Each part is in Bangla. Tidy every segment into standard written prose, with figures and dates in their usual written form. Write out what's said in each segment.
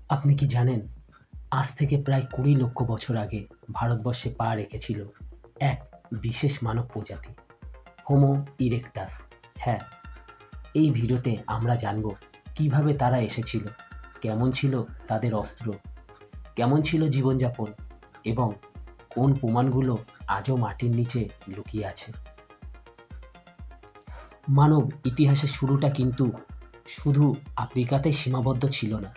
আপনি কি জানেন, আজ থেকে প্রায় ২০ লক্ষ বছর আগে ভারতবর্ষে পা রেখেছিল এক বিশেষ মানব প্রজাতি, হোমো ইরেক্টাস। হ্যাঁ, এই ভিডিওতে আমরা জানব কিভাবে তারা এসেছিল, কেমন ছিল তাদের অস্ত্র, কেমন ছিল জীবনযাপন এবং কোন প্রমাণগুলো আজও মাটির নিচে লুকিয়ে আছে। মানব ইতিহাসের শুরুটা কিন্তু শুধু আফ্রিকাতেই সীমাবদ্ধ ছিল না।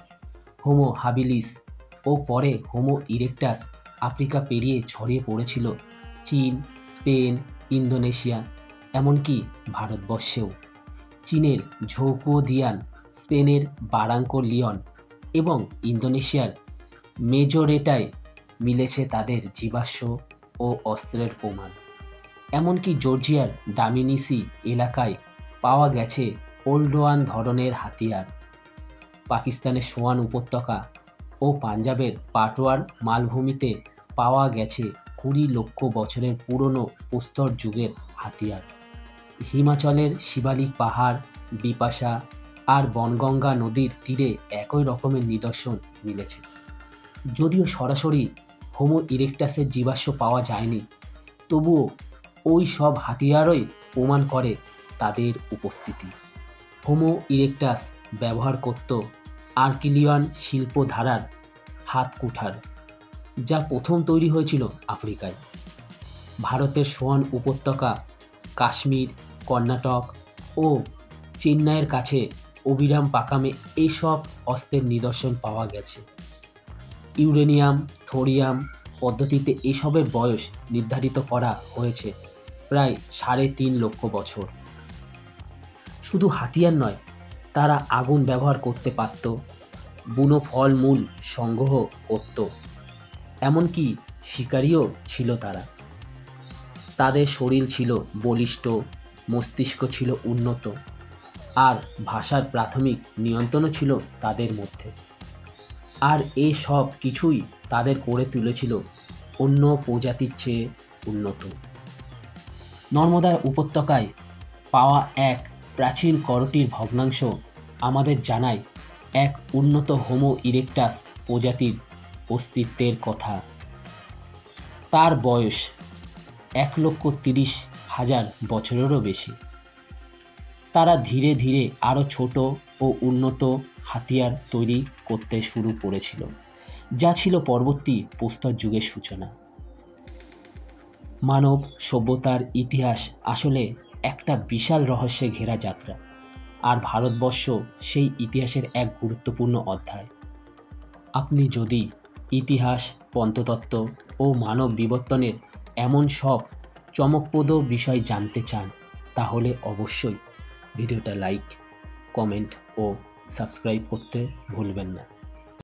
হোমো হাবিলিস ও পরে হোমো ইরেক্টাস আফ্রিকা পেরিয়ে ছড়িয়ে পড়েছিল চীন, স্পেন, ইন্দোনেশিয়া, এমনকি ভারতবর্ষেও। চীনের ঝৌকুওদিয়ান, স্পেনের বারাঙ্কো লিওন এবং ইন্দোনেশিয়ার মেজোরেটায় মিলেছে তাদের জীবাশ্ম ও অস্ত্রের প্রমাণ। এমনকি জর্জিয়ার দামিনিসি এলাকায় পাওয়া গেছে ওল্ডওয়ান ধরনের হাতিয়ার। পাকিস্তানের সোয়ান উপত্যকা ও পাঞ্জাবের পাটোয়ার মালভূমিতে পাওয়া গেছে ২০ লক্ষ বছরের পুরনো প্রস্তর যুগের হাতিয়ার। হিমাচলের শিবালিক পাহাড়, বিপাশা আর বনগঙ্গা নদীর তীরে একই রকমের নিদর্শন মিলেছে। যদিও সরাসরি হোমো ইরেক্টাসের জীবাশ্ম পাওয়া যায়নি, তবুও ওই সব হাতিয়ারই প্রমাণ করে তাদের উপস্থিতি। হোমো ইরেক্টাস ব্যবহার করত আর্কিলিয়ান শিল্প ধারার হাত কুঠার, যা প্রথম তৈরি হয়েছিল আফ্রিকায়। ভারতের সোয়ান উপত্যকা, কাশ্মীর, কর্ণাটক ও চেন্নাইয়ের কাছে অবিরাম পাকামে এইসব অস্ত্রের নিদর্শন পাওয়া গেছে। ইউরেনিয়াম, থোরিয়াম পদ্ধতিতে এসবের বয়স নির্ধারিত করা হয়েছে প্রায় ৩.৫ লক্ষ বছর। শুধু হাতিয়ার নয়, তারা আগুন ব্যবহার করতে পারত, বুনো ফলমূল সংগ্রহ করত, এমনকি শিকারীও ছিল তারা। তাদের শরীর ছিল বলিষ্ঠ, মস্তিষ্ক ছিল উন্নত, আর ভাষার প্রাথমিক নিয়ন্ত্রণও ছিল তাদের মধ্যে। আর এই সব কিছুই তাদের করে তুলেছিল অন্য প্রজাতির চেয়ে উন্নত। নর্মদা উপত্যকায় পাওয়া এক প্রাচীন করটির ভগ্নাংশ আমাদের জানায় এক উন্নত হোমো ইরেক্টাস প্রজাতির অস্তিত্বের কথা। তার বয়স ১,৩০,০০০ বছরেরও বেশি। তারা ধীরে ধীরে আরও ছোট ও উন্নত হাতিয়ার তৈরি করতে শুরু করেছিল, যা ছিল পরবর্তী প্রস্তর যুগের সূচনা। মানব সভ্যতার ইতিহাস আসলে একটা বিশাল রহস্যে ঘেরা যাত্রা, আর ভারতবর্ষ সেই ইতিহাসের এক গুরুত্বপূর্ণ অধ্যায়। আপনি যদি ইতিহাস, পঞ্চতত্ত্ব ও মানব বিবর্তনের এমন সব চমকপ্রদ বিষয় জানতে চান, তাহলে অবশ্যই ভিডিওটা লাইক, কমেন্ট ও সাবস্ক্রাইব করতে ভুলবেন না।